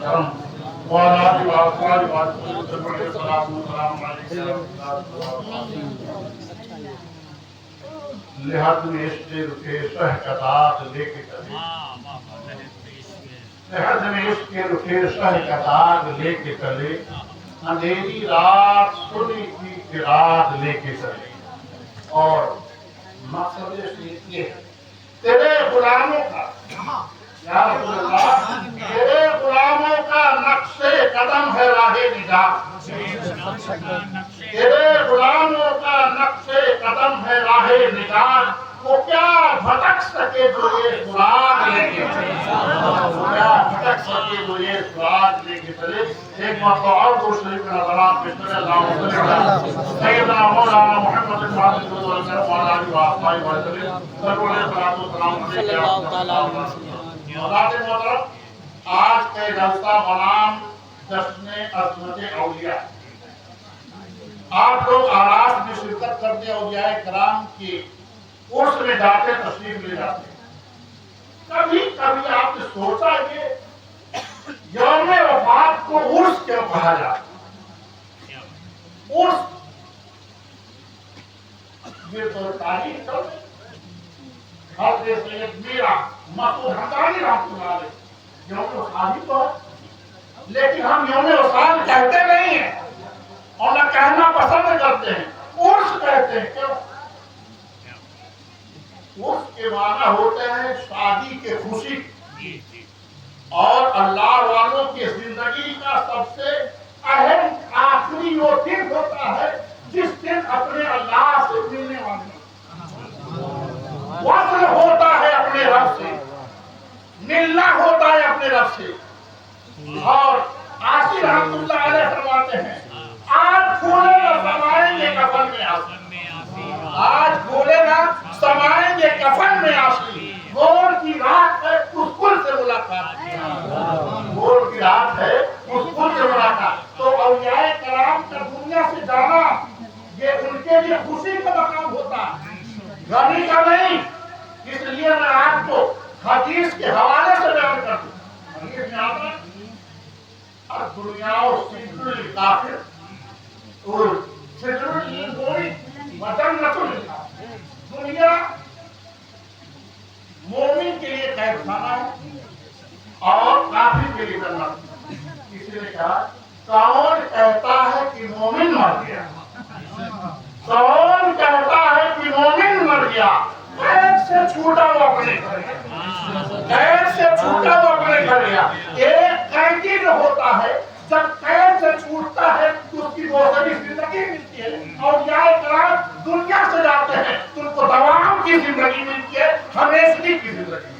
کرم وعلى آله وأصحابه وسلم السلام علیکم لحد میں عشق رکے شہ کا داغ لے کے چلے لحد میں عشق رکے شہ کا داغ لے کے چلے اندھیری رات سنی کی چراغ لے کے چلے اور مقصد یہ تیرے غلاموں کا یا رسول اللہ تیرے غلاموں کا نقش قدم ہے راہ نجات تیرے غلاموں کا نقش قدم ہے راہ نجات وہ کیا بھٹک سکے جو یہ سراغ لے کے چلے وہ کیا بھٹک سکے جو یہ سراغ لے کے چلے ایک مرتبہ اور دو شریف نظرات میں صلی اللہ علیہ وسلم سیدنا مولانا محمد بن عبد الوهاب وعلى آله وصحبه وسلم سرور صلاۃ و سلام علیہ محترم آج کا جلسہ بنام جشن عظمت اولیاء آپ لوگ آراس میں شرکت کرتے اولیاء کرام کی عرس میں جاتے تشریف لے جاتے کبھی کبھی آپ نے سوچا کہ یوم وفات کو عرس کیوں کہا جاتا عرس یہ تو تاریخ چل حضرت سید میرا مسعود حمدانی رحمۃ اللہ علیہ یوم وفات تو ہے لیکن ہم یوم وفات کہتے نہیں ہیں اور نہ کہنا پسند کرتے ہیں عرس کہتے ہیں کیوں عرس کے معنی ہوتے ہیں شادی کے خوشی اور اللہ والوں کی زندگی کا سب سے اہم آخری وہ دن ہوتا ہے جس دن اپنے اللہ سے ملنے والے وصل ہوتا ہے اپنے رب سے ملنا ہوتا ہے اپنے رب سے اور عاصی رحمۃ اللہ علیہ فرماتے ہیں آج پھولے نہ سمائیں گے کفن میں آسی آج پھولے نہ سمائیں گے کفن میں آسی غور کی رات ہے اس کل سے ملاقات غور کی رات ہے اس کل سے ملاقات تو اولیاء کرام کا دنیا سے جانا یہ ان کے لیے خوشی کا مقام ہوتا ہے غمی کا نہیں اس لیے میں آپ کو حدیث کے حوالے سے بیان کر دوں حدیث میں آتا ہے الدنیا سجن للکافر اور سجن للمؤمن وجنۃ للکافر دنیا مومن کے لیے قید خانہ ہے اور کافر کے لیے جنت کسی نے کہا کون کہتا ہے کہ مومن مر گیا کون کہتا ہے کہ مومن مر گیا قید سے چھوٹا وہ اپنے گھر گیا قید سے چھوٹا وہ اپنے گھر گیا ایک قیدی جو ہوتا ہے جب قید سے چھوٹتا ہے تو اس کی دوسری زندگی ملتی ہے اور اولیاء کرام دنیا سے جاتے ہیں تو ان کو دوام کی زندگی ملتی ہے ہمیشگی کی زندگی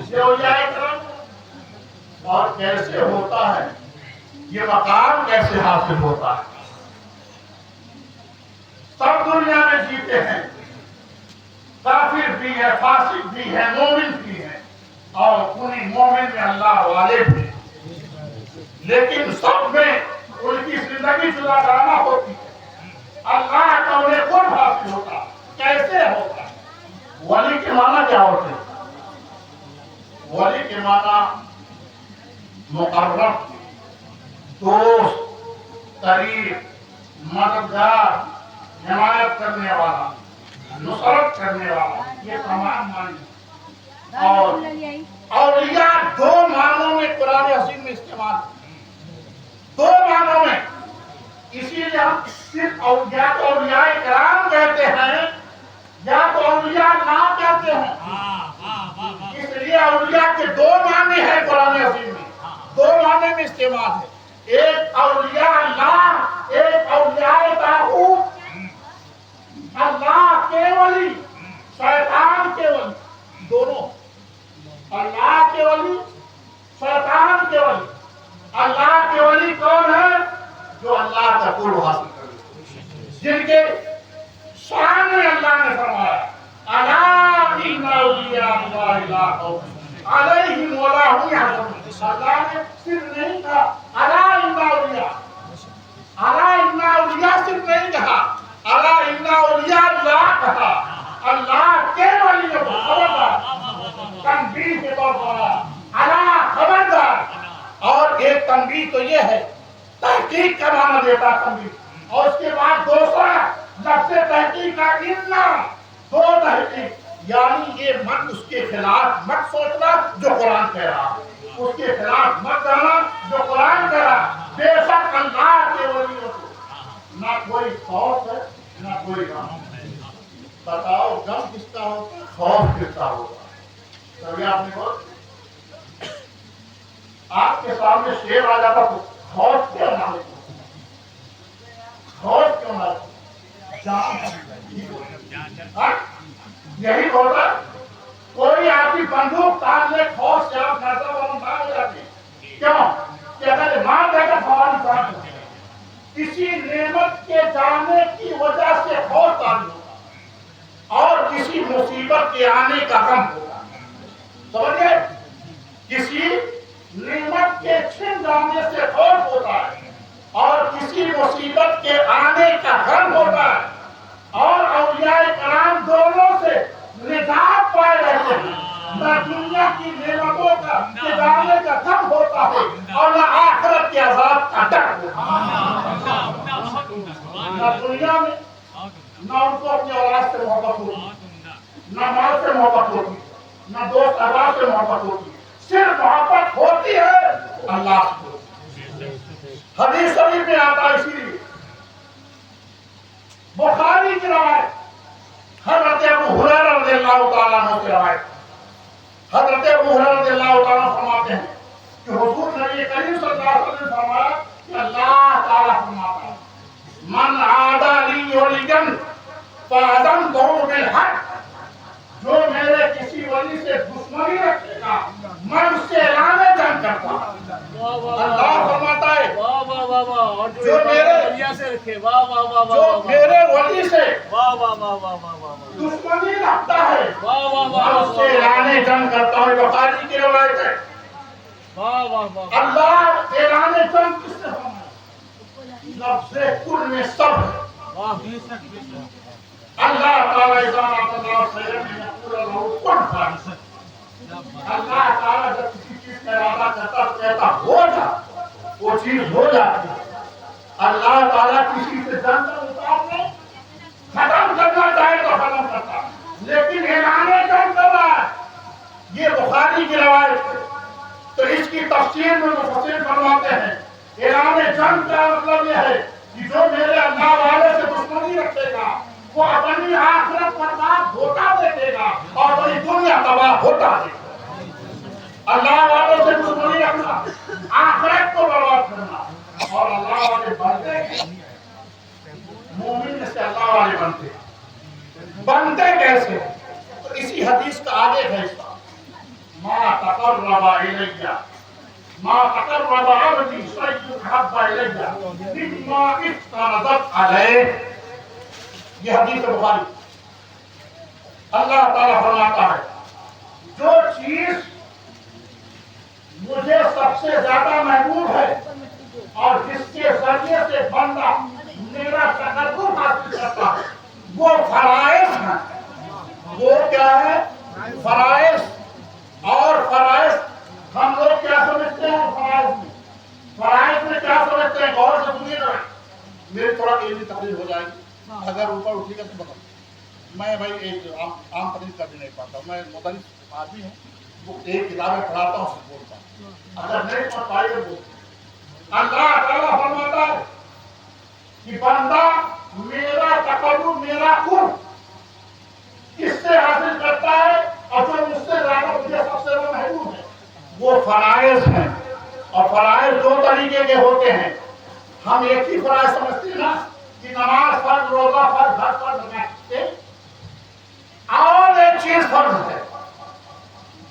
یہ اولیاء کرام اور کیسے ہوتا ہے یہ مقام کیسے حاصل ہوتا ہے سب دنیا میں جیتے ہیں کافر بھی ہے فاسق بھی ہے مومن بھی ہے اور انہیں مومن میں اللہ والے بھی ہیں لیکن سب میں ان کی زندگی جدا جانا ہوتی ہے اللہ کا انہیں قرب حاصل ہوتا کیسے ہوتا ولی کے معنی کیا ہوتے ہیں ولی کے معنی مقرب دوست قریب مددگار حمایت کرنے والا نصرت کرنے والا یہ تمام معنی اور اولیاء دو معنوں میں قرآن حکیم میں استعمال دو معنوں میں اسی لیے ہم صرف اولیاء کو اولیاء کرام کہتے ہیں یا تو اولیاء نام کہتے ہیں اس لیے اولیاء کے دو معنی ہیں قرآن حکیم میں دو معنی میں استعمال ہے ایک اولیاء اللہ ایک اولیاء طاغوت اللہ کے ولی شیطان کے ولی دونوں اللہ کے ولی شیطان کے ولی اللہ کے ولی کون ہے جو اللہ کا قرب حاصل کرے جن کے شان میں اللہ نے فرمایا الا ان اولیاء اللہ لا خوف علیہم ولا هم يحزنون اللہ نے صرف نہیں کہا الا ان اولیاء صرف نہیں کہا الا ان اولیاء اللہ کہا اللہ کے ولیوں کو خبردار تنبیہ کے طور پر الا خبردار اور تحقیق تو یہ ہے، تحقیق کا معنی دیتا تمبیہ، اور اس کے بعد دوسرا لفظ تحقیق کا انا، دو تحقیق، یعنی یہ مت اس کے خلاف مت سوچنا جو قرآن کہہ رہا، اس کے خلاف مت جانا جو قرآن کہہ رہا۔ بے شک اللہ کے ولیوں کو نہ کوئی خوف ہے نہ کوئی غم۔ بتاؤ غم کس کا ہوتا ہے، خوف کس کا ہوتا ہے؟ کبھی آپ نے بہت آپ کے سامنے شیر آ جاتا تو خوف کیوں نہ ہوتا، خوف کیوں نہ ہوتا؟ یہی ہوتا، کوئی آپ کی بندوق تاز لے، خوف سے آپ نظر والوں ہو جاتے ہیں۔ کیوں کہ اگر مار دے گا فوراً جان جاتے ہیں۔ کسی نعمت کے جانے کی وجہ سے خوف تاز ہوتا، اور کسی مصیبت کے آنے کا غم ہوتا۔ سمجھے؟ کسی نعمت کے چھن جانے سے خوف ہوتا ہے، اور کسی مصیبت کے آنے کا غم ہوتا ہے، اور اولیاء کرام دونوں سے نجات پائے رہتے ہیں۔ نہ دنیا کی نعمتوں کا کے جانے کا غم ہوتا ہے، اور نہ آخرت کے عذاب کا ڈر ہوتا ہے۔ نہ دنیا میں نہ ان کو اپنی اولاد سے محبت ہوتی، نہ مال سے محبت ہوتی، نہ دوست احباب سے محبت ہوتی، صرف محبت ہوتی ہے اللہ سے۔ حدیث شریف میں آتا ہے، اسی لیے بخاری کی روایت، حضرت ابو ہریرہ رضی اللہ تعالیٰ عنہ کی روایت، حضرت ابو ہریرہ رضی اللہ تعالیٰ عنہ فرماتے ہیں کہ حضور نبی کریم صلی اللہ علیہ وسلم نے فرمایا کہ اللہ تعالیٰ فرماتا ہے، من عادى لي وليا فآذنته بالحق، جو میرے کسی ولی سے دشمنی رکھے گا میں اس سے اعلان جنگ کرتا ہوں۔ اللہ فرماتا ہے جو میرے ولی سے دشمنی رکھتا ہے میں اس سے اعلان جنگ کرتا ہوں۔ بخاری کی روایت ہے۔ اللہ اعلان جنگ کس سے فرمایا؟ لفظ کل میں سب ہے۔ اللہ تعالیٰ اللہ تعالیٰ جب کسی چیز کا ارادہ کرتا تو کہتا ہو جا، وہ چیز ہو جاتی ہے۔ اللہ تعالیٰ کسی سے جنگ اتارنے ختم کرنا چاہے تو ختم کرتا، لیکن اعلان جنگ کر رہا ہے۔ یہ بخاری کی روایت ہے۔ تو اس کی تفسیر میں مفسر فرماتے ہیں اعلان جنگ کا مطلب یہ ہے کہ جو میرے اللہ والے سے دشمنی رکھے گا وہ اپنی آخرت برباد ہوتا دیکھے گا اور اپنی دنیا تباہ ہوتا دیکھے گا۔ اللہ والوں سے دشمنی رکھنا، آخرت کو برباد کرنا، اور اللہ والے بنتے مومن سے اللہ والے بنتے کیسے؟ تو اسی حدیث کا آگے ہے اس کا ما تقرب الیہ ما تقرب عبدی شیء احب الیہ مما افترضت علیہ۔ یہ حدیث بخاری۔ اللہ تعالیٰ فرماتا ہے جو چیز مجھے سب سے زیادہ محبوب ہے اور جس کے ذریعے سے بندہ میرا تقرب حاصل کرتا ہے وہ فرائض ہیں۔ وہ کیا ہے؟ فرائض۔ اور فرائض ہم لوگ کیا سمجھتے ہیں؟ فرائض میں کیا سمجھتے ہیں؟ غور سے سنیے گا، میری تھوڑا علمی تقریر ہو جائے گی، اگر اوپر اٹھے گا تو بتا۔ میں بھائی ایک عام تقریر کر بھی نہیں پاتا ہوں، میں مدرس آدمی ہوں، وہ ایک کتابیں پڑھاتا ہوں سے بولتا ہوں، اگر نہیں پڑھ پائے گا بولتا۔ اللہ تعالیٰ فرماتا ہے کہ بندہ میرا تقرب میرا قرب کس سے حاصل کرتا ہے اور جو مجھ سے زیادہ مجھے سب سے زیادہ محبوب ہے وہ فرائض ہیں۔ اور فرائض دو طریقے کے ہوتے ہیں۔ ہم ایک ہی فرائض سمجھتے ہیں نا کہ نماز فرض، روزہ فرض، حج فرض، اور ایک چیز فرض ہے،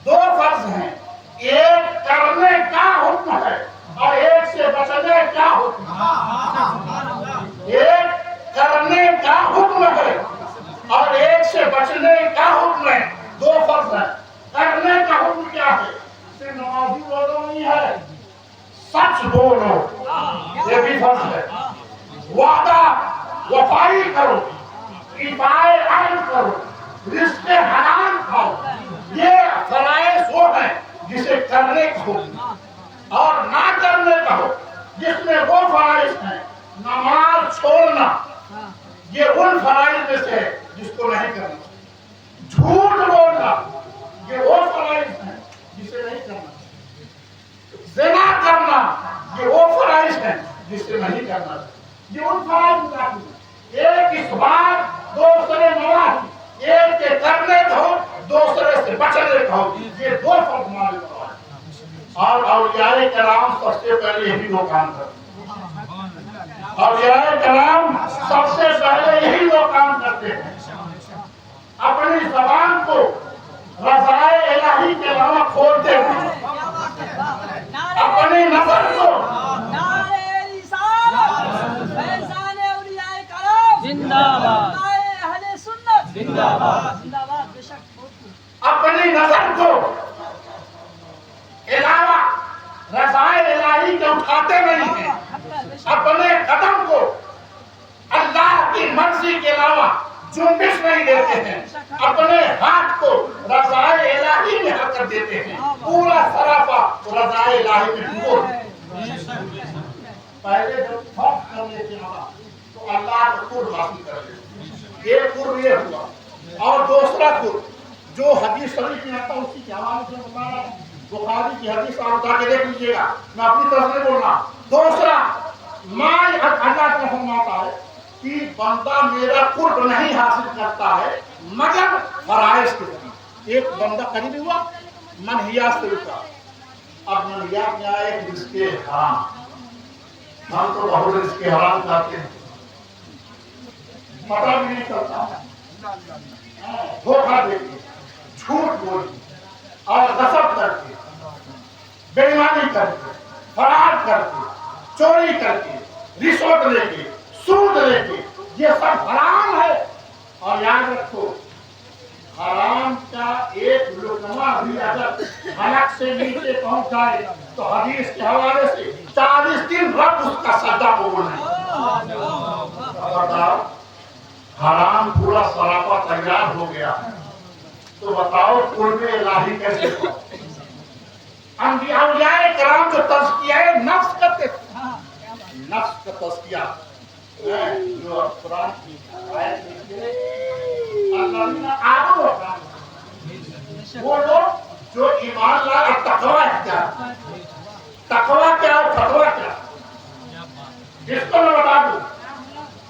دو فرض ہیں، ایک کرنے کا حکم ہے اور ایک سے بچنے کا حکم ہے۔ ایک کرنے کا حکم ہے اور ایک سے بچنے کا حکم ہے، دو فرض ہیں۔ کرنے کا حکم کیا ہے؟ صرف نمازی روزہ نہیں ہے، سچ بولو، یہ بھی فرض ہے۔ وعدہ وفائی کرو، ایفائے عہد کرو، رزق حلال کھاؤ، یہ فرائض وہ ہیں جسے کرنے کا حکم اور نہ کرنے کا کہو جس میں وہ فرائض ہیں. نماز چھوڑنا یہ ان فرائض میں سے ہے جس کو نہیں کرنا. جھوٹ بولنا یہ وہ فرائض ہیں جسے نہیں کرنا. زنا کرنا یہ وہ فرائض ہیں جسے نہیں کرنا. یہ ان فرائض میں داخل ہے. ایک اس بات دوسرے نواز ایک کے کرنے کہو دوسرے سے بچنے کہو یہ دو فرض ہمارے اوپر ہیں. اور اولیاء کرام سب سے پہلے یہی دو کام کرتے ہیں. اولیاء کرام سب سے پہلے یہی دو کام کرتے ہیں. اپنی زبان کو رضائے الہی کے علاوہ کھولتے ہیں. اپنی نظر کو اپنی نظر کو علاوہ رضائے الہی کے اٹھاتے نہیں ہیں. اپنے قدم کو اللہ کی مرضی کے علاوہ جنبش نہیں دیتے ہیں. اپنے ہاتھ کو رضائے الہی میں حرکت دیتے ہیں. پورا سراپا رضائے الہی میں ڈوبو. پہلے جب خوف کرنے کے بعد تو اللہ کا قرب حاصل کر لے. ایک قرب یہ ہوا. اور دوسرا قرب جو حدیث شریف میں آتا ہے اسی کے حوالے سے بتا رہا ہوں. بخاری کی حدیث آپ اٹھا کے دیکھ لیجیے گا. میں اپنی طرف سے بول رہا. دوسرا اللہ کا فرماتا ہے کہ بندہ میرا قرب نہیں حاصل کرتا ہے مگر فرائض کے ذریعے. ایک بندہ قریب ہوا منہیات سے رکا. اب منہیات میں آئے رزق حرام. ہم تو بہت رزق حرام کھاتے ہیں پتہ بھی نہیں چلتا. دھوکہ دے کے جھوٹ بول کے اور غصب کر کے بے ایمانی کر کے فرار کر کے چوری کر کے رشوت لے کے سود لے کے یہ سب حرام ہے. اور یاد رکھو حرام کا ایک لقمہ بھی اگر حلق سے نیچے پہنچ جائے تو حدیث کے حوالے سے 40 دن رب اس کا سجدہ قبول نہیں. بتاؤ حرام پورا سراپا تیار ہو گیا ہے تو بتاؤ قرب الہی کیسے ہو. اولیاء کرام جو تزکیہ نفس کرتے تھے. نفس کا تزکیہ جو قرآن کی آیت میں وہ لوگ جو ایمان لائے اور تقوی اختیار. تقوی کیا اور فتویٰ کیا جس کو میں بتا دوں.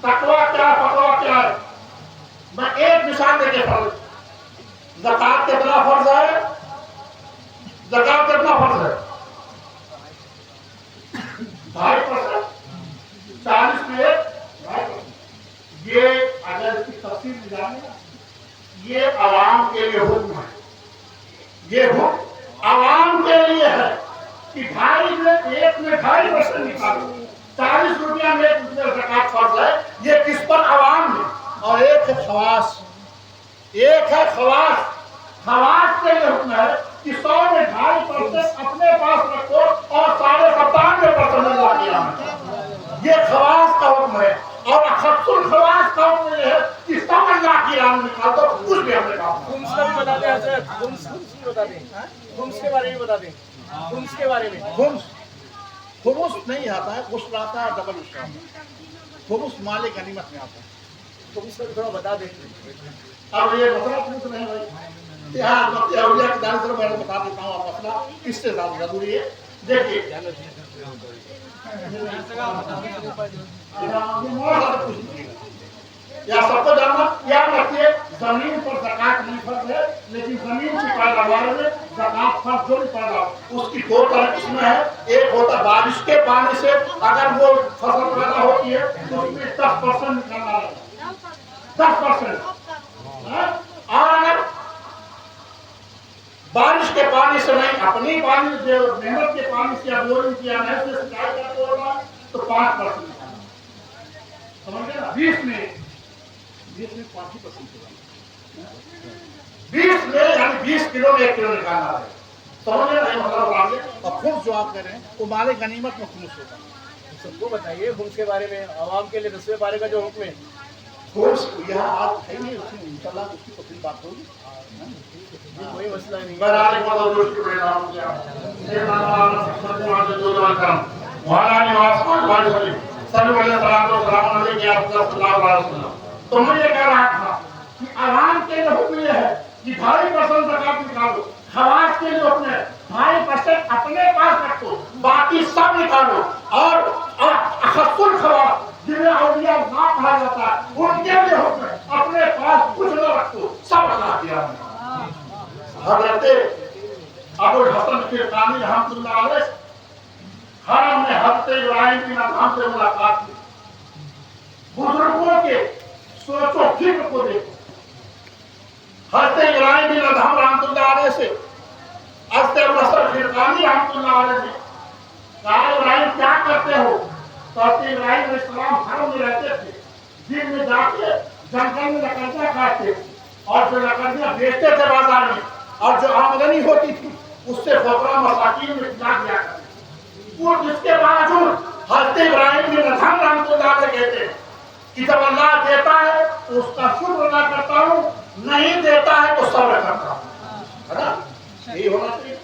تقوی کیا فتویٰ کیا ہے. میں ایک مثال دے کے فرض. زکات کتنا فرض ہے. زکات کتنا فرض ہے 2.5%. 40 میں 2.5%. یہ اگر اس کی تفصیل جانے یہ عوام کے لیے حکم ہے. یہ حکم عوام کے لیے ہے کہ 2.5% نکالو. 40 روپیہ میں زکات فرض ہے. یہ کس پر عوام ہے. اور ایک ہے خواص. ایک ہے خواص. خواص کے لیے حکم ہے کہ 100 میں 2.5% اپنے پاس رکھو اور 97% اللہ کی رحمت. یہ خواص کا حکم ہے. اور خبص الخواص کا حکم یہ ہے کہ سب اللہ کی راہ میں نکال دو. کچھ بھی ہم نے کہا. خمس کا بھی بتا دیں حضرت. خمس بتا دیں. خمس کے بارے میں بتا دیں. خمس کے بارے میں. خمس نہیں آتا ہے. غسل آتا ہے ڈبل عشر. خمس مال غنیمت میں آتا ہے. خمس کا بھی تھوڑا بتا دیں. اب یہ مسئلہ پوچھ رہے ہیں بھائی. یہاں اولیاء کی جانب سے میں بتا دیتا ہوں. مسئلہ اس سے زیادہ ضروری ہے. دیکھیے یا سب کو جاننا یاد رکھیے زمین پر زکات نہیں فرض ہے لیکن زمین کی پیداوار میں زکات فرض جو نہیں پڑ رہا اس کی 2 طرح قسمیں ہیں. ایک ہوتا بارش کے پانی سے اگر وہ فصل پیدا ہوتی ہے تو اس میں 10% نکالنا ہے. 10%. اور اگر بارش کے پانی سے نہیں اپنی پانی جو محنت کے پانی سے یا بورنگ کیا نہر سے سینچائی کر کے ہوگا تو 5% نکالنا. سمجھ گئے نا. 20 میں 5% 20 میں یعنی 20 کلو میں 1 کلو نکالنا ہے. سمجھ گئے نا مطلب آگے. اور خمس جو آپ کہہ رہے ہیں وہ مال غنیمت میں خمس ہوتا ہے. سب کو بتائیے خمس کے بارے میں. عوام کے لیے 10ویں پارے کا جو حکم ہے خمس یہاں آپ ہے نہیں. اس میں انشاءاللہ اس کی تفصیل بات ہوگی. کوئی مسئلہ نہیں. وعلى آله وصحبه وسلم صلوا علیہ السلام علیہ یا رسول اللہ صلی اللہ علیہ وسلم. تو میں یہ کہہ رہا تھا کہ عوام کے لیے حکم یہ ہے کہ 2.5% زکات نکالو، خواص کے لیے حکم ہے 2.5% اپنے پاس رکھو، باقی سب نکالو. اور اخص الخواص جنہیں اولیاء اللہ کہا جاتا ہے ان کے لیے حکم ہے اپنے پاس کچھ نہ رکھو، سب اللہ دیا. حضرت ابو الحسن فرقانی رحمۃ اللہ علیہ حرم میں حضرت ابراہیم بن ادہم سے ملاقات کی. بزرگوں کے سوچ و فکر کو دیکھو. حضرت ابراہیم بن ادہم رحمۃ اللہ علیہ سے حضرت ابو الحسن فرقانی رحمۃ اللہ علیہ نے کہا ابراہیم کیا کرتے ہو؟ تو حضرت ابراہیم علیہ السلام حرم میں رہتے تھے، دن میں جا کے جنگل میں لکڑیاں کاٹتے اور جو لکڑیاں بیچتے تھے بازار میں، اور جو آمدنی ہوتی تھی اس سے فقراء مساکین میں کھلا دیا کرتے. اور جس کے باوجود حضرت ابراہیم بن ادہم رحمۃ اللہ علیہ کہتے ہیں کہ جب اللہ دیتا ہے تو اس کا شکر ادا کرتا ہوں، نہیں دیتا ہے تو صبر کرتا ہوں. ہے نا؟ یہی ہونا چاہیے.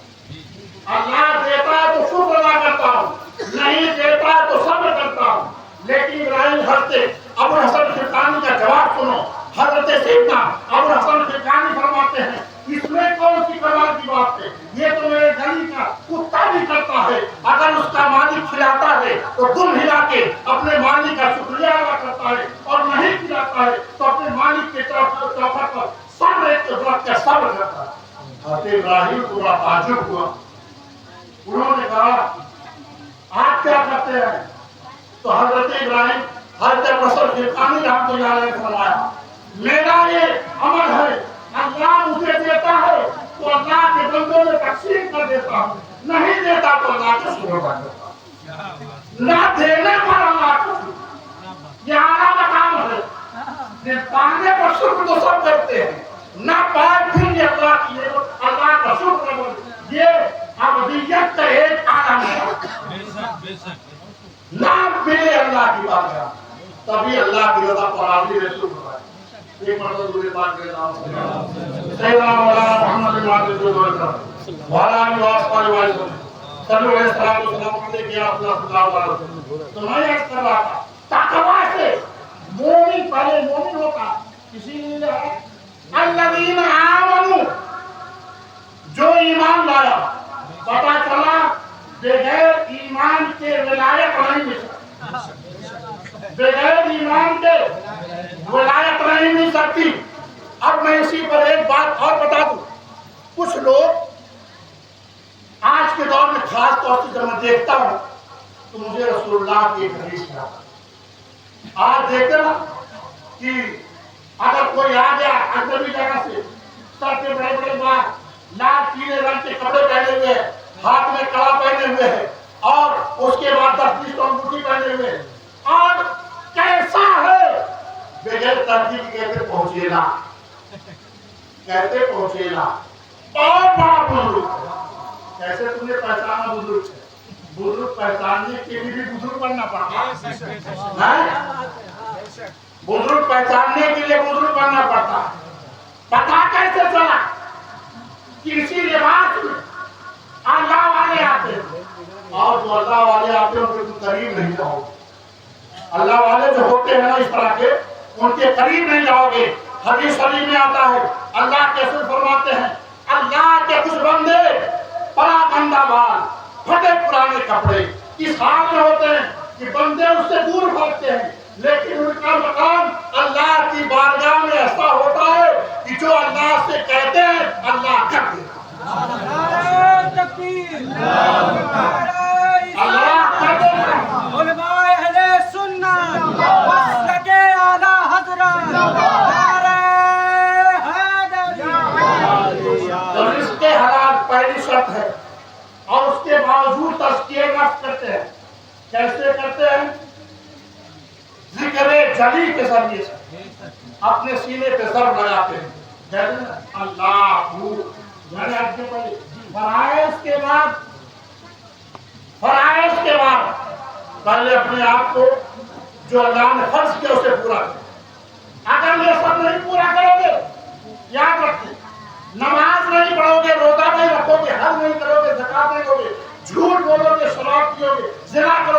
اللہ دیتا ہے تو شکر ادا کرتا ہوں، نہیں دیتا ہے تو صبر کرتا ہوں. لیکن ابراہیم حضرت ابو الحسن فرقانی کا جواب سنو. حضرت سیدنا ابو الحسن فرقانی فرماتے ہیں اس میں کون سی کمال کی بات ہے؟ یہ تو میرے گلی کا کتا بھی کرتا ہے، اگر اس کا مالک کھلاتا ہے تو دم ہلا کے اپنے مالک کا شکریہ ادا کرتا ہے، اور نہیں کھلاتا ہے تو اپنے مالک کے چوکھٹ پر صبر رکھ کے صبر کرتا ہے. حضرت ابراہیم کو بڑا تعجب ہوا. انہوں نے کہا آپ کیا کرتے ہیں؟ تو حضرت ابراہیم حضرت ابو الحسن فرقانی رحمۃ اللہ علیہ نے فرمایا میرا یہ عمل ہے، اللہ مجھے دیتا ہے تو اللہ کے بندوں میں تقسیم کر دیتا ہوں، نہیں دیتا تو اللہ کا شکر ادا کرتا ہوں. نہ دینے پر اللہ کا شکر، یہ اعلیٰ مقام ہے. پانے پر شکر تو سب کرتے ہیں، نہ پائے پھر یہ اللہ کا شکر ہے. یہ ابدیت کا ایک اعلیٰ مقام ہے. نہ ملے اللہ کی بارگاہ تبھی اللہ کی رضا پر راضی رسول ہوتا ہے. ایک مرتبہ دوسرے پاک کے نام سے سیدنا مولانا محمد بن عبد الوہاب وعلى آله وصحبه وسلم صلوا علیہ السلام علیہ یا رسول اللہ. تو میں یہ کر رہا تھا تقوی سے مومن پہلے مومن ہوتا، اسی لیے الذین آمنوا جو ایمان لایا. پتا چلا بغیر ایمان کے ولایت نہیں مل سکتی، بغیر ایمان کے ولایت نہیں مل سکتی. اب میں اسی پر ایک بات اور بتا دوں. کچھ لوگ آج کے دور میں خاص طور سے جب میں دیکھتا ہوں تو مجھے رسول اللہ کی ایک حدیث یاد آتی ہے. آج دیکھتے نا کہ اگر کوئی آ گیا اجنبی جگہ سے، سر کے بڑے بڑے بال، لال پیلے رنگ کے کپڑے پہنے ہوئے ہیں، ہاتھ میں کڑا پہنے ہوئے ہیں، اور اس کے بعد 10-20 انگوٹھی پہنے ہوئے ہیں، اور کیسا ہے بغیر ترتیب کہتے پہنچے نا، کہتے پہنچے نا. بہت بڑا بزرگ کیسے تم نے پہچانا بزرگ سے؟ بزرگ پہچاننے کے لیے بھی بزرگ بننا پڑتا ہے. بزرگ پہچاننے کے لیے بزرگ بننا پڑتا ہے. پتا کیسے چلا کہ اسی لباس میں اللہ والے آتے ہیں، اور جو اللہ والے آتے ہیں ان کے قریب نہیں جاؤ گے. اللہ والے جو ہوتے ہیں نا اس طرح کے، ان کے قریب نہیں جاؤ گے. حدیث شریف میں آتا ہے اللہ کے رسول فرماتے ہیں اللہ کے کچھ بندے بڑا گندا بال، پھٹے پرانے کپڑے اس حال میں ہوتے ہیں کہ بندے اس سے دور بھاگتے ہیں، لیکن ان کا مقام اللہ کی بارگاہ میں ایسا ہوتا ہے کہ جو اللہ سے کہتے ہیں اللہ کر دیتا ہے. اللہ کر دیتا ہے. علماء اہل سنت مسلک اعلی حضرت نعرہ حیدری. تو رزق حلال پہلی شرط ہے، اور اس کے باوجود تزکیہ نفس کرتے ہیں. کیسے کرتے ہیں؟ ذکر جلی کے ذریعے سے اپنے سینے پہ ضرب لگاتے ہیں. اللہ فرائض کے بعد پہلے اپنے آپ کو جو اللہ نے فرض کیا اسے پورا کریں. اگر یہ سب نہیں پورا کرو گے، یاد رکھیں، نماز نہیں پڑھو گے، روزہ نہیں رکھو گے، حج نہیں کرو گے، زکات نہیں دو گے، جھوٹ بولو گے، شراب پیو گے، زنا کرو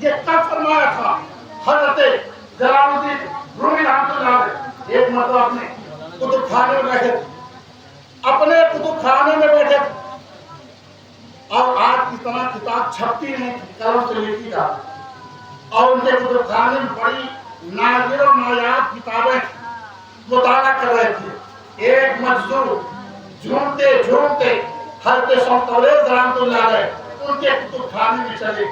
یہ کب فرمایا تھا حضرت جلال الدین رومی رحمۃ اللہ علیہ؟ ایک مرتبہ اپنے کتب خانے میں بیٹھے تھے، اپنے کتب خانے میں بیٹھے تھے، اور آج کی طرح کتاب چھپتی نہیں تھی، قلم سے لکھی جاتی، اور ان کے کتب خانے میں بڑی نادر و نایاب کتابیں مطالعہ کر رہے تھے۔ ایک مجذوب جھومتے جھومتے حضرت شمس تبریز رحمۃ اللہ علیہ ان کے کتب خانے میں چلے،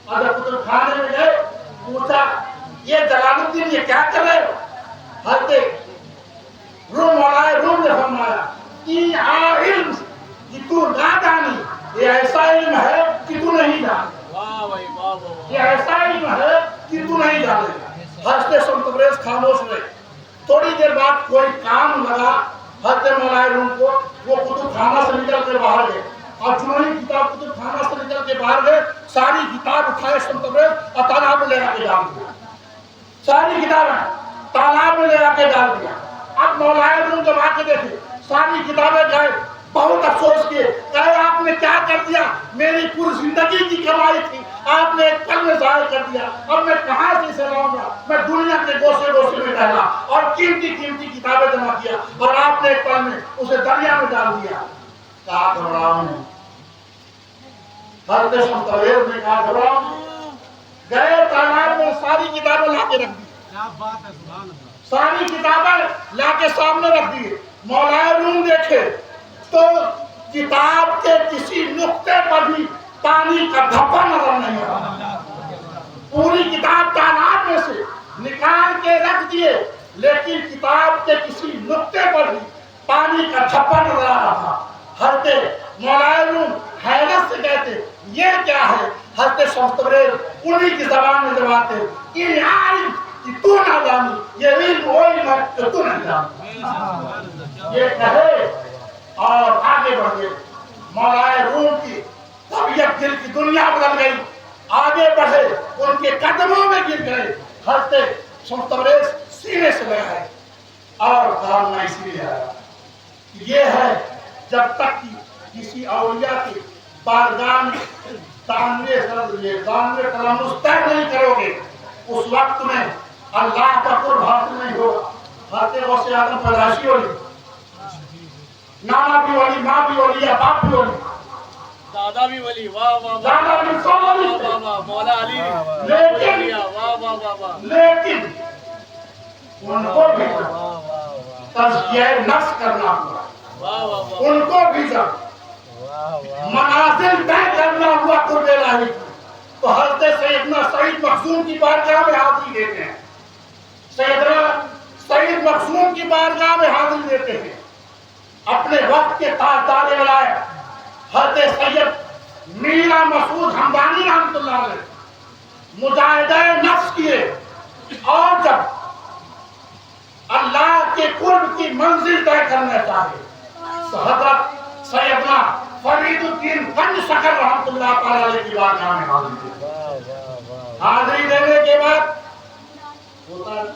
اور جب کتب خانے میں گئے پوچھا یہ جلال الدین یہ کیا کر رہے ہو؟ حضرت روم مولا روم نے فرمایا کہ علم کہ تو نہ جانی، یہ ایسا علم ہے کہ تو نہیں جانے، یہ ایسا علم ہے کہ تو نہیں جانے۔ حضرت شمس تبریز خاموش رہے۔ تھوڑی دیر بعد کوئی کام لگا حضرت مولا روم کو، وہ کتب خانہ سے نکل کے باہر گئے، اور جو ہی کتاب کتب خانہ سے نکل کے باہر گئے ساری کتاب اٹھائے شمس تبریز اور تالاب میں لے جا کے ڈال دیا، ساری کتابیں تالاب میں لے جا کے ڈال دیا۔ اب مولا روم جب آ کے دیکھے ساری کتابیں گئے، بہت افسوس کیے، کہے آپ نے کیا کر دیا، میری پوری زندگی کی کمائی تھی آپ نے ایک پل میں ضائع کر دیا، اب میں کہاں سے اسے لاؤں گا، میں دنیا کے گوشے گوشے میں ٹہلا اور قیمتی قیمتی کتابیں جمع کیا، اور آپ نے ایک پل میں اسے دریا میں ڈال دیا۔ کہا گھبراؤں نہیں، حضرت شمس تبریز نے کہا گھبراؤں نہیں، گئے تالاب میں ساری کتابیں لا کے رکھ دی، ساری کتابیں لا کے سامنے رکھ دی۔ مولا روم دیکھے تو کتاب کے کسی نقطے پر بھی پانی کا دھبا نظر نہیں آتا، پوری کتاب تالاب میں سے نکال کے رکھ دیے، لیکن کتاب کے کسی نقطے پر بھی پانی کا دھبا نظر آ رہا تھا۔ حضرت مولا روم حیرت سے کہتے یہ کیا ہے؟ حضرت شمس تبریز انہی کی زبان میں جب آتے یہ علم کہ تو نہ جانی، یہ علم وہ علم ہے کہ تو نہیں جانی، یہ کہے اور آگے بڑھ گئے۔ مولا روم کی طبیعت دل کی دنیا بدل گئی، آگے بڑھے ان کے قدموں میں گر گئے۔ حضرت شمس تبریز سینے سے لے آئے اور کہا میں اسی لیے آیا، یہ ہے جب تک کہ کسی اولیاء کی بارگاہ میں دانوے تلمس طے نہیں کرو گے اس وقت میں اللہ کا قرب حاصل نہیں ہوگا۔ حضرت غوث اعظم پیدائشی ولی، نانا بھی ولی، ماں بھی ولی، باپ بھی ولی، دادا بھی ولی، واہ واہ واہ، دادا بھی سو ولی تھے، واہ واہ، مولا علی لیکن واہ واہ واہ واہ، لیکن ان کو بھی تزکیہ نفس کرنا ہوا، واہ واہ واہ، ان کو بھی منازل طے کرنا ہوا قرب الہی، تو حضرت سیدنا سعید مخزوم کی بارگاہ میں حاضری دیتے ہیں، سیدنا سعید مخزوم کی بارگاہ میں حاضری دیتے ہیں، اپنے وقت کے تاجدار ولایت حضرت سید میرا مسعود حمدانی رحمۃ اللہ علیہ مجاہدہ نفس کیے، اور جب اللہ کے قرب کی منزل طے کرنا چاہے تو حضرت سیدنا فرید الدین گنج شکر رحمۃ اللہ تعالی علیہ کی بارگاہ میں حاضری دیتے، حاضری دینے کے بعد ہوتا ہے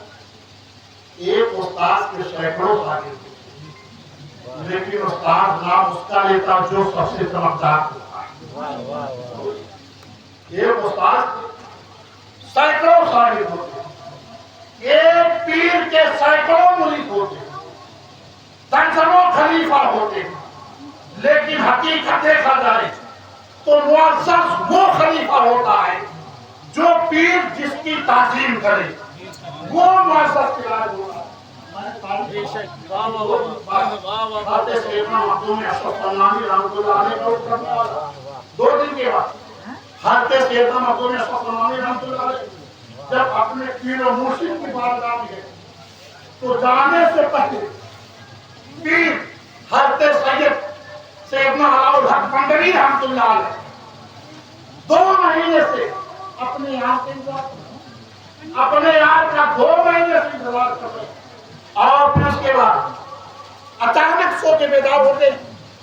ایک استاد کے سینکڑوں شاگرد، لیکن استاد نام اس کا لیتا جو سب سے چمکدار ہوتا ہے، ایک استاد سینکڑوں شاگرد ہوتے ہیں، ایک پیر کے سینکڑوں مرید ہوتے ہیں، درجنوں خلیفہ ہوتے ہیں، لیکن حقیقت دیکھا جائے تو معزز وہ خلیفہ ہوتا ہے جو پیر جس کی تعظیم کرے، وہ معزز کے لائق ہوتا ہے۔ دو دن کے بعد حضرت سیدنا مخدوم اشرف سلمانی رحمۃ اللہ علیہ جب اپنے پیر و مرشد کی بارگاہ میں گئے تو جانے سے پہلے پیر حضرت سیدنا علاء الحق بندری رحمۃ اللہ علیہ 2 مہینے سے اپنے یار کا 2 مہینے سے انتظار کر رہے، اور پھر اس کے بعد اچانک سو کے بیدار ہوتے،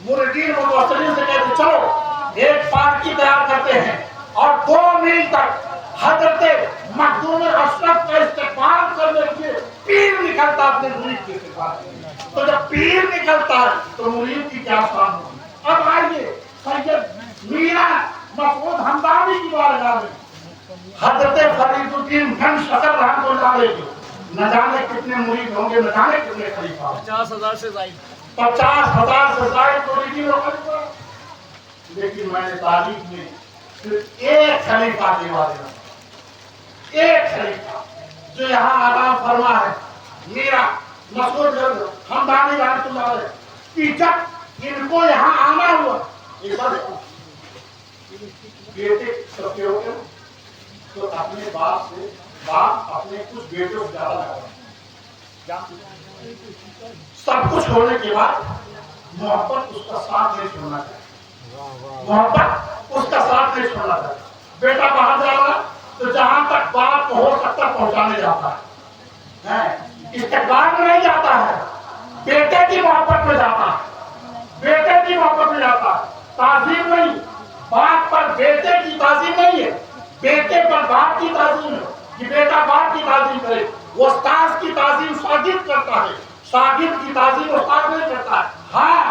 مریدین متوسلین سے کہتے چلو ایک پارٹی تیار کرتے ہیں، اور 2 میل تک حضرت مخدوم اشرف کا استقبال کرنے کے لیے پیر نکلتا اپنے مرید کے استقبال، تو جب پیر نکلتا ہے تو مرید کی کیا شان ہوگی۔ اب آئیے سید میرا مسعود حمدانی کی بارگاہ میں حضرت فرید الدین گنج شکر رحمۃ اللہ علیہ کے نہ جانے کتنے مرید ہوں گے، نہ جانے کتنے خلیفہ، 50,000 سے زائد، 50,000 سے زائد مریدین اور خلیفہ، لیکن میں نے تاریخ میں صرف ایک خلیفہ کے بارے میں، ایک خلیفہ جو یہاں آرام فرما ہے، میرا مسعود ہمدانی رحمۃ اللہ علیہ، کہ جب ان کو یہاں آنا ہوا ایک بار بیٹے سب کے ہوتے تو اپنے باپ سے باپ اپنے کچھ بیٹوں سے زیادہ لگا، سب کچھ ہونے کے بعد محبت اس کا ساتھ نہیں چھوڑنا چاہیے، محبت اس کا ساتھ نہیں چھوڑنا چاہیے۔ بیٹا باہر جا رہا تو جہاں تک باپ ہو سکتا پہنچانے جاتا ہے، استقبال میں نہیں جاتا ہے، بیٹے کی محبت میں جاتا ہے، بیٹے کی محبت میں جاتا ہے، تعظیم نہیں، باپ پر بیٹے کی تعظیم نہیں ہے، بیٹے پر باپ کی تعظیم ہے کہ بیٹا باپ کی تعظیم کرے۔ وہ استاذ کی تعظیم شاگرد کرتا ہے، شاگرد کی تعظیم استاد نہیں کرتا ہے۔ ہاں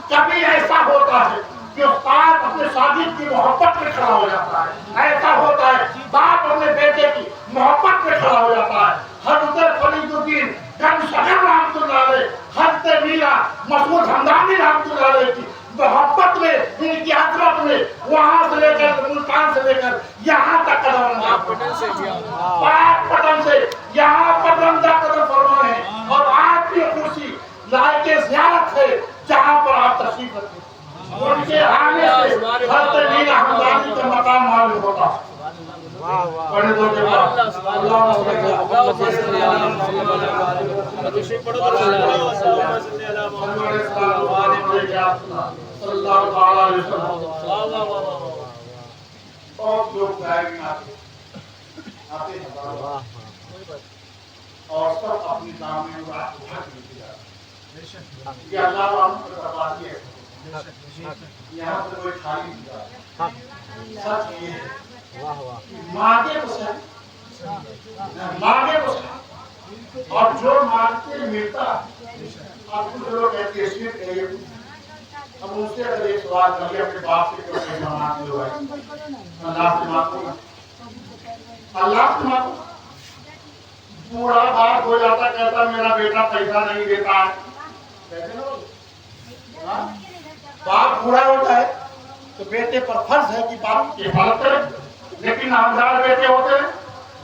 کبھی ایسا ہوتا ہے کہ استاد اپنے شاگرد کی محبت میں کھڑا ہو جاتا ہے، ایسا ہوتا ہے باپ اپنے بیٹے کی محبت میں کھڑا ہو جاتا ہے۔ حضرت فرید الدین گنج شکر رحمۃ اللہ علیہ، حضرت میرا مسعود ہمدانی رحمۃ اللہ علیہ کی محبت میں، ان کی عظمت میں، وہاں سے لے کر ملتان سے لے کر یہاں تک قدم پاک پٹن سے یہاں پر رمضا قدم فرما ہے، اور آپ کی خوشی لائق زیارت ہے جہاں پر آپ تشریف رکھتے ہیں۔ ان کے آنے سے حضرت میرا ہمدانی کا مقام معلوم ہوتا ہے۔ پڑھنے دو کے بعد اللہ اور لوگ گائے آتے اور سب اپنی کام میں یہ اللہ عالم پر تباہی ہے، یہاں پر کوئی خالی نہیں جا، سچ یہ ہے مانگے کو سچ، مانگے کو سچ، اور جو مانگتے ملتا۔ اب کچھ لوگ کہتے ہیں اس میں کہیے، اب ان سے اگر ایک سوال کریے اپنے باپ سے کیوں نہیں مانگتے ہو بھائی؟ اللہ سے مانگو، اللہ سے مانگو۔ بوڑھا باپ ہو جاتا کہتا میرا بیٹا پیسہ نہیں دیتا ہے، کہتے نا باپ بوڑھا ہوتا ہے تو بیٹے پر فرض ہے کہ باپ کی حفاظت کرے، لیکن نامدار بیٹے ہوتے ہیں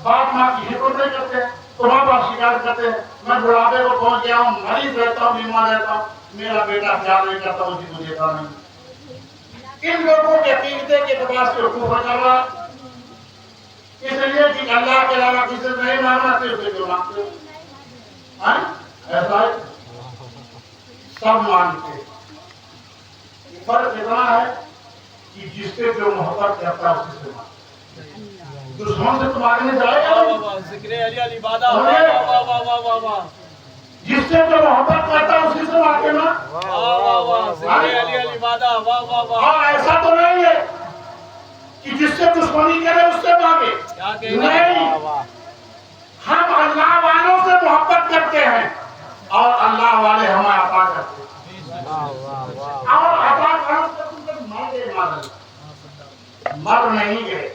باپ ماں کی حفاظت نہیں کرتے، تو ماں باپ شکایت کرتے ہیں میں بڑھاپے کو پہنچ گیا ہوں، مریض رہتا ہوں، بیمار رہتا ہوں، میرا بیٹا خیال نہیں کرتا، اسی کو دیتا نہیں۔ ان لوگوں کے عقیدے کے اعتبار سے حقوق کر رہا، اس لیے کہ اللہ کے علاوہ کسی سے نہیں مانگنا تو اسے کیوں مانگتے ہو؟ ایسا ہے سب مانگتے، فرق اتنا ہے کہ جس سے جو محبت کرتا ہے اسی سے مانگتے، دشمن سے تو مانگنے جائے گا، ذکر علی علی بادہ، واہ واہ واہ واہ واہ، جس سے جو محبت کرتا ہے اسی سے مانگے نا، واہ واہ واہ، ذکر علی علی بادہ، واہ واہ واہ۔ ہاں ایسا تو نہیں ہے کہ جس سے دشمنی کرے اس سے مانگے، نہیں، ہم اللہ والوں سے محبت کرتے ہیں اور اللہ والے ہمیں عطا کرتے ہیں، اور عطا کرتے ہیں مر نہیں گئے۔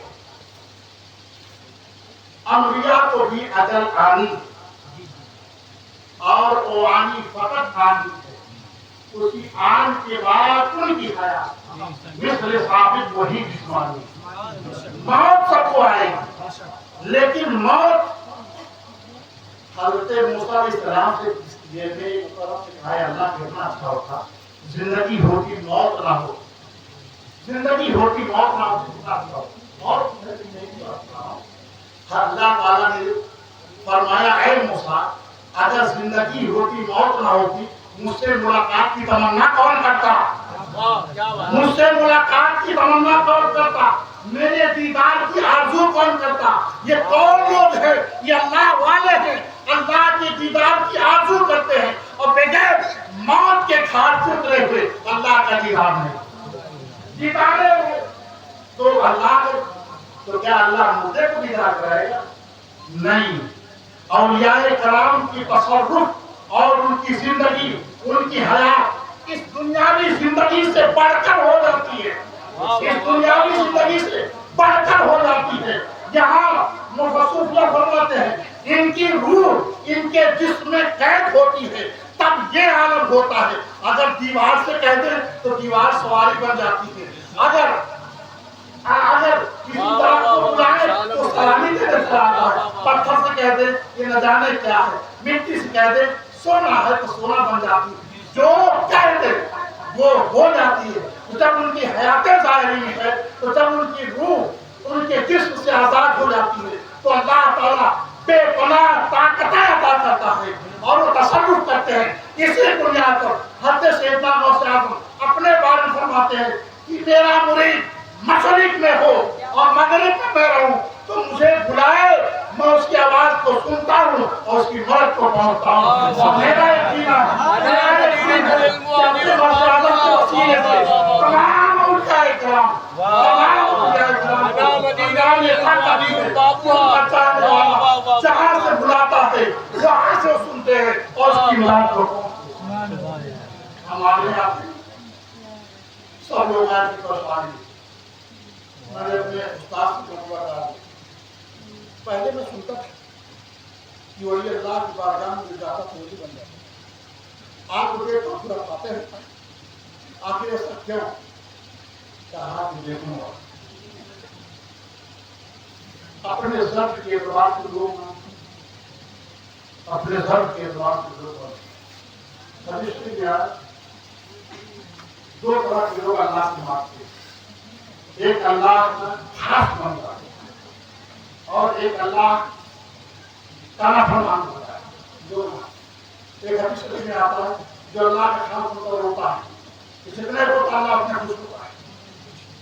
انبیاء کو بھی اجل آنی اور اوانی فقط آنی ہے، اسی آن کے بعد ان کی حیات مثل ثابت وہی جسمانی، موت سب کو آئے گی، لیکن موت حضرت موسیٰ علیہ السلام سے یہ میں طرف سے کہا ہے اللہ کتنا اچھا ہوتا زندگی ہوتی موت نہ ہو، زندگی ہوتی موت نہ ہو، کتنا اچھا ہوتا، موت نہیں ہوتا۔ اللہ تعالیٰ نے فرمایا اے موسیٰ اگر زندگی ہوتی موت نہ ہوتی مجھ سے ملاقات کی تمنا کون کرتا، مجھ سے ملاقات کی تمنا کون کرتا، میرے دیدار کی آرزو کون کرتا۔ یہ کون لوگ ہیں؟ یہ اللہ والے ہیں، اللہ کے دیدار کی آرزو کرتے ہیں اور بغیر موت کے کھاٹ سے اترے ہوئے اللہ کا دیدار نہیں دیدارے ہوئے تو اللہ نے تو کیا اللہ مردے کو دیدار کرائے گا؟ نہیں۔ اولیاء کرام کی تصرف اور ان کی زندگی، ان کی حیات اس دنیاوی زندگی سے بڑھ کر ہو جاتی ہے، اس دنیاوی زندگی سے بڑھ کر ہو جاتی ہے۔ یہاں ان کے جسم میں قید ہوتی ہے تب یہ عالم ہوتا ہے. اگر دیوار سے کہہ دیں تو دیوار سواری بن جاتی ہے. اگر کسی طرح کو بلائے تو سلامی کے نظر آتا ہے. پتھر سے کہہ دیں یہ نہ جانے کیا ہے, مٹی سے کہہ دیں سونا ہے تو سونا بن جاتی ہے. جو کہہ دیں وہ ہو جاتی ہے. جب ان کی حیات ظاہری ہے تو جب ان کی روح ان کے جسم سے آزاد ہو جاتی ہے تو اللہ تعالیٰ بے پناہ طاقتیں عطا کرتا ہے اور وہ تصرف کرتے ہیں. اسی بنیاد پر حضرت سیدنا غوث اعظم اپنے بارے میں فرماتے ہیں کہ میرا مرید مشرق میں ہو اور مغرب میں میں رہوں تو مجھے بلائے, میں اس کی آواز کو سنتا ہوں اور اس کی مرد کو پہنچتا ہوں. اور میرا یقین ہے تمام اولیاء کرام جہاں سے بلاتا ہے وہاں سے سنتے ہیں اور اس کی مرد کو. ہمارے یہاں سب لوگ آئے کی پرسانی. میں نے اپنے استاد سے بتایا, پہلے میں سنتا تھا کہ ولی اللہ کی بارگاہ میں جاتا تو ولی بن جاتا. آپ مجھے تو پورا پاتے ہیں آخر ایسا کیوں؟ کہا کہ دیکھوں گا اپنے ضرب کے اعتبار سے لوگ اپنے ضرب کے اعتبار سے لوگ رجسٹری میں آیا. دو طرح کے لوگ اللہ سے مانگتے ہیں. ایک اللہ کا خاص بنتا ہے اور ایک اللہ کا نافرمان ہوتا ہے. جو ایک حدیث میں آتا ہے جو اللہ کا خاص بنتا روتا ہے, جتنے روتا اللہ اپنے خوش ہوتا ہے.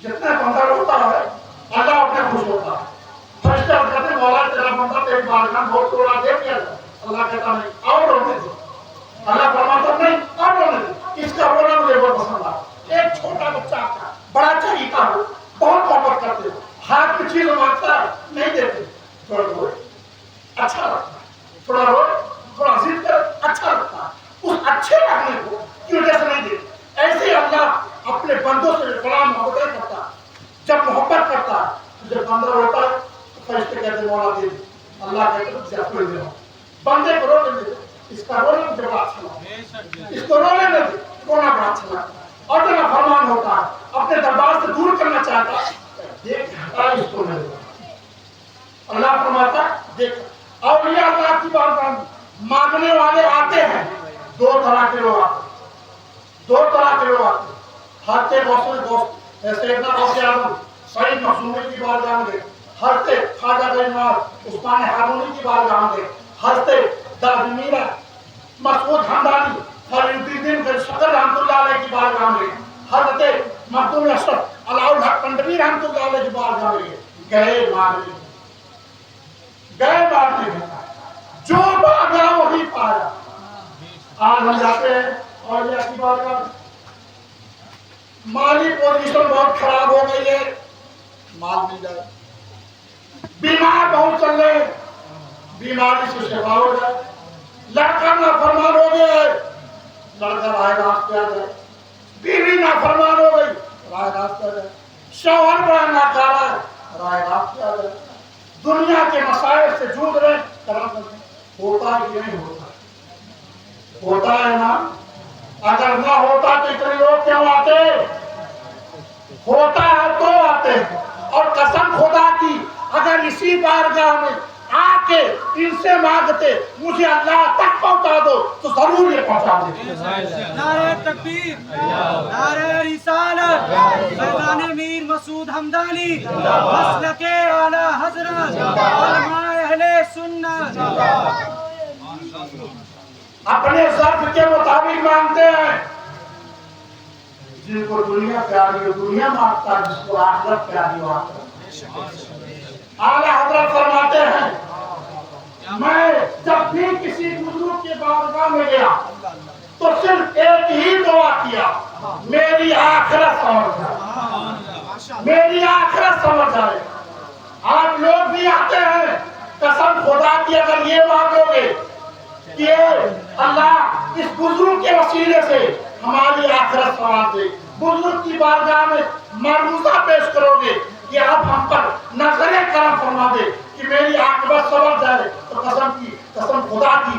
جتنے بندہ روتا ہے اللہ اپنے خوش ہوتا ہے. فرشتے کہتے ہیں مولا تیرا بندہ تیری بارگاہ بہت رونا دے دیا. اللہ کہتا نہیں اور رونے دو. اللہ فرماتا نہیں اور رونے دو, اس کا رونا مجھے بہت پسند آتا. ایک چھوٹا بچہ کا بڑا چہیتا ہو, بہت محبت کرتے ہو, ہاتھ کی چیز مانگتا ہے نہیں دیتے, تھوڑا روئے اچھا لگتا ہے, تھوڑا روئے تھوڑا ضد کر اچھا لگتا ہے. اس اچھے لگنے کو کی وجہ سے نہیں دیتے. ایسے ہی اللہ اپنے بندوں سے بڑا محبت کرتا ہے. جب محبت کرتا ہے جب بندہ روتا ہے تو فرشتے کہتے ہیں مولا دے دے. اللہ کہتے ہیں کوئی دے بندے کو رونے دے, اس کا رونا مجھے بڑا اچھا لگتا ہے, اس کو رونے دے رونا بڑا اچھا لگتا ہے. اور جو نافرمان ہوتا ہے اپنے دربار سے دور کرنا چاہتا ہے دیکھ ہٹا اس کو نہیں. اللہ فرماتا دیکھ اولیاء اللہ کی بارگاہ مانگنے والے آتے ہیں. دو طرح کے لوگ آتے ہیں, دو طرح کے لوگ آتے ہیں. حضرت غوث سیدنا غوث اعظم سعید مخزومی کی بارگاہ میں گئے, حضرت خواجہ غیاث عثمان ہارونی کی بارگاہ میں گئے, حضرت دادا میرا مسعود ہمدانی فرید الدین شکر رحمۃ اللہ علیہ کی بارگاہ میں گئے, حضرت مخدوم اشرف علاء الحق پنڈوی رحمۃ اللہ علیہ کی بارگاہ میں گئے مارنے جو مانگا وہی پایا. آج ہم جاتے ہیں اور یہ کی بارگاہ مالی پوزیشن بہت خراب ہو گئی ہے, مال مل جائے, بیمار بہت چل رہے ہیں بیماری سے شفا ہو جائے, لڑکا نافرمان ہو گیا ہے لڑکا رائے راست پہ آ جائے, بیوی نافرمان ہو گئی رائے راست پہ آ جائے, شوہر بڑا ناکارا ہے رائے راست پہ آ جائے. دنیا کے مسائل سے جھوٹ رہے کرم کرتے ہوتا ہے کہ نہیں ہوتا؟ ہوتا ہے نا. اگر نہ ہوتا تو اتنے لوگ کیوں آتے؟ ہوتا ہے تو آتے ہیں. اور قسم خدا کی اگر اسی بارگاہ میں آ کے ان سے مانگتے مجھے اللہ تک پہنچا دو تو ضرور یہ پہنچا دے. نعرہ تکبیر, نعرہ رسالت, فیضان میر مسعود ہمدانی, مسلک اعلی حضرت, علماء اہل سنت. اپنے ذات کے مطابق مانگتے ہیں. جن کو دنیا پیاری ہو دنیا مانگتا ہے, جس کو آخرت پیاری ہو آخرت. اعلی حضرت فرماتے ہیں میں جب بھی کسی بزرگ کے بارگاہ میں گیا تو صرف ایک ہی دعا کیا, میری آخرت سمجھ جائے, میری آخرت سمجھ جائے. آپ لوگ بھی آتے ہیں, قسم خدا کی اگر یہ مانگو گے کہ اللہ اس بزرگ کے وسیلے سے ہماری آخرت سمجھ دے, بزرگ کی بارگاہ میں معروضہ پیش کرو گے کہ آپ ہم پر نظر کرم فرما دے کہ میری عاقبت سمجھ جائے, تو قسم خدا کی